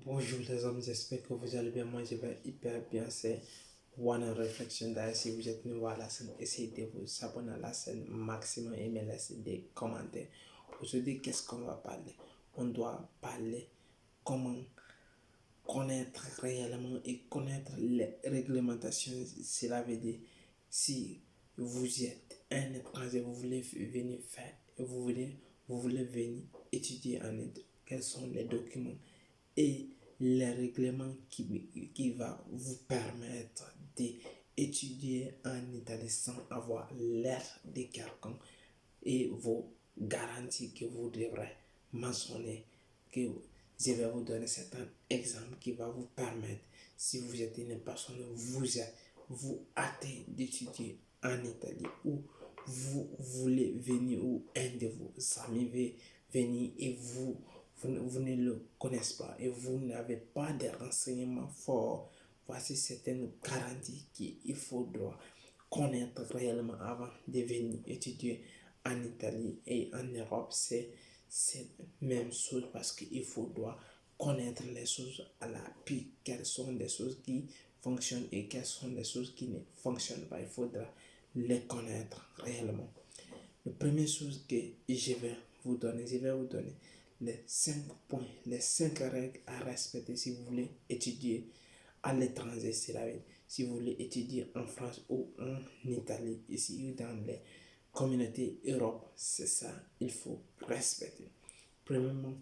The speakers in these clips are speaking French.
Bonjour les hommes, j'espère que vous allez bien. Moi, je vais hyper bien. C'est One Reflection. D'ailleurs, si vous êtes nouveau à la scène, essayez de vous abonner à la scène maximum et me laisser des commentaires. Aujourd'hui, qu'est-ce qu'on va parler? On doit parler comment connaître réellement et connaître les réglementations. Cela veut dire si vous êtes un étranger, vous voulez venir faire, vous voulez venir étudier en Inde, quels sont les documents et les règlements qui va vous permettre d'étudier en Italie sans avoir l'air de quelqu'un et vos garanties que vous devrez mentionner, que je vais vous donner certains exemples qui va vous permettre, si vous êtes une personne, vous hâtez d'étudier en Italie ou vous voulez venir ou un de vos amis veut venir et vous ne le connaissez pas et vous n'avez pas de renseignements forts. Voici certaines garanties qu'il faudra connaître réellement avant de venir étudier en Italie et en Europe. C'est la même chose parce qu'il faudra connaître les choses à la pique, quelles sont les choses qui fonctionnent et quelles sont les choses qui ne fonctionnent pas. Il faudra les connaître réellement. La première chose que je vais vous donner les 5 points, les 5 règles à respecter si vous voulez étudier à l'étranger. C'est la vie. Si vous voulez étudier en France ou en Italie, ici dans les communautés Europe, c'est ça, il faut respecter. Premièrement,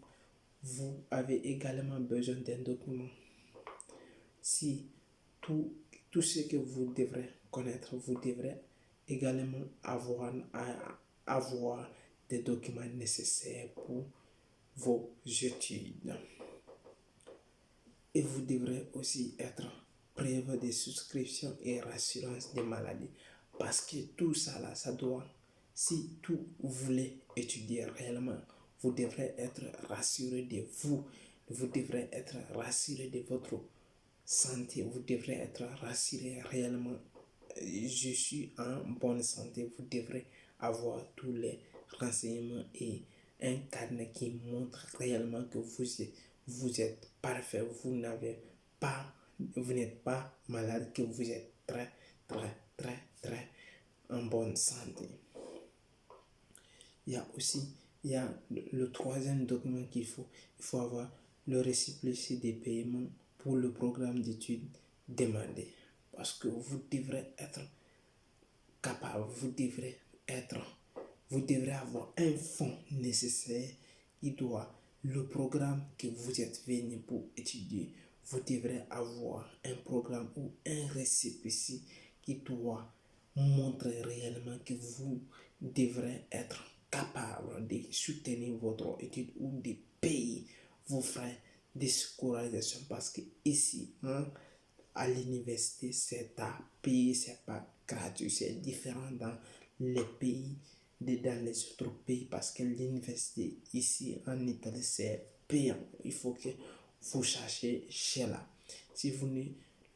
vous avez également besoin d'un document. Si tout, tout ce que vous devrez connaître, vous devrez également avoir des documents nécessaires pour vos études. Et vous devrez aussi être preuve de souscription et rassurance des maladies. Parce que tout ça là, ça doit, si tout vous voulez étudier réellement, vous devrez être rassuré de vous. Vous devrez être rassuré de votre santé. Vous devrez être rassuré réellement. Je suis en bonne santé. Vous devrez avoir tous les renseignements et un carnet qui montre réellement que vous êtes parfait, vous n'êtes pas malade, que vous êtes très, très, très, très en bonne santé. Il y a aussi, il y a le troisième document il faut avoir le récépissé des paiements pour le programme d'études demandé. Parce que vous devrez être capable, vous devrez avoir un fonds nécessaire qui doit, le programme que vous êtes venu pour étudier, vous devrez avoir un programme ou un récépissé qui doit montrer réellement que vous devrez être capable de soutenir votre étude ou de payer vos frais de scolarisation parce que ici, hein, à l'université, c'est à payer, c'est pas gratuit, c'est différent dans les pays, dans les autres pays parce que l'université ici en Italie, c'est payant. Il faut que vous cherchiez chez là. Si vous ne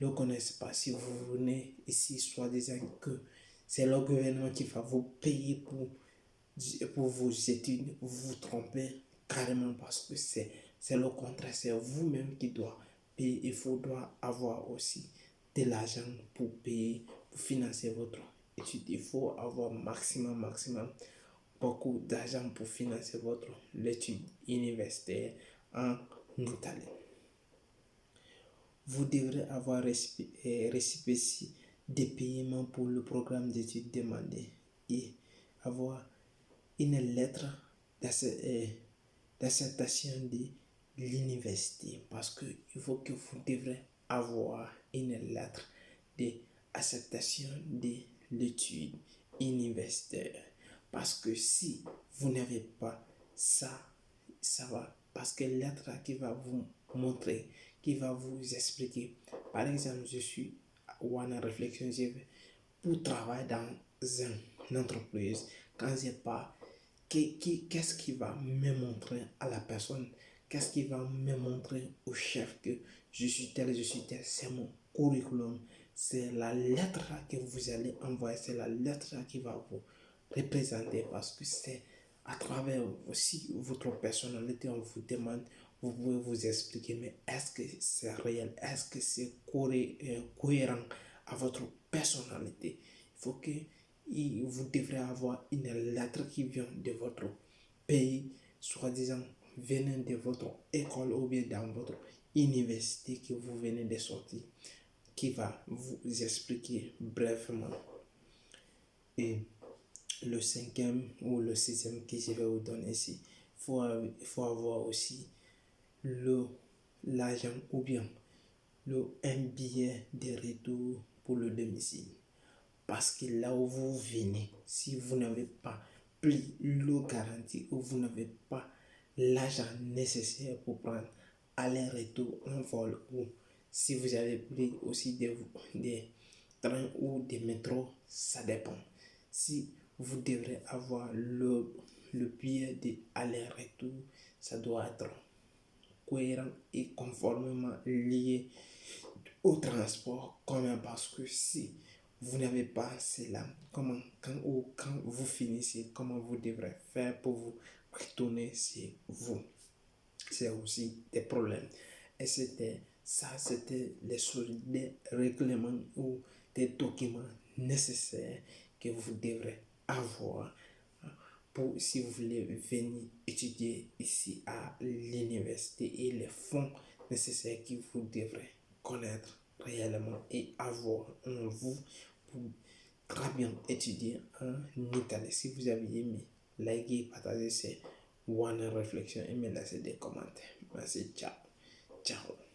le connaissez pas, si vous venez ici, soi-disant que c'est le gouvernement qui va vous payer pour vos études, vous vous trompez carrément parce que c'est le contraire, c'est vous-même qui doit payer. Il faudra avoir aussi de l'argent pour payer, pour financer votre étude. Il faut avoir maximum beaucoup d'argent pour financer votre étude universitaire en Italie. Vous devrez avoir récépissé des paiements pour le programme d'études demandé et avoir une lettre d'acceptation de l'université parce qu'il faut que vous devrez avoir une lettre d'acceptation de l'étude universitaire parce que si vous n'avez pas ça, ça va parce que lettre qui va vous montrer, qui va vous expliquer. Par exemple, je suis One Reflection, pour travailler dans une entreprise, quand j'ai pas, qu'est-ce qui va me montrer à la personne, qu'est-ce qui va me montrer au chef que je suis tel, c'est mon curriculum, c'est la lettre que vous allez envoyer, c'est la lettre qui va vous représenter parce que c'est à travers aussi votre personnalité, on vous demande vous pouvez vous expliquer, mais est-ce que c'est réel? Est-ce que c'est cohérent à votre personnalité? Il faut que vous devrez avoir une lettre qui vient de votre pays, soi-disant venant de votre école ou bien dans votre université que vous venez de sortir, qui va vous expliquer brièvement. Et le cinquième ou le sixième que je vais vous donner ici, il faut avoir aussi l'argent ou bien un billet de retour pour le domicile. Parce que là où vous venez, si vous n'avez pas pris l'eau garantie ou vous n'avez pas l'argent nécessaire pour prendre aller-retour en vol, ou si vous avez pris aussi des trains ou des métros, ça dépend. Si vous devrez avoir le billet d'aller-retour, ça doit être cohérent et conformément lié au transport commun, parce que si vous n'avez pas cela, quand vous finissez, comment vous devrez faire pour vous retourner chez vous? C'est aussi des problèmes. Et c'était des règlements ou des documents nécessaires que vous devrez avoir pour, si vous voulez venir étudier ici à l'université, et les fonds nécessaires que vous devrez connaître réellement et avoir en vous pour très bien étudier en Italie. Si vous avez aimé, likez, partagez, c'est One Réflexion et me laissez des commentaires. Merci, ciao. Ciao.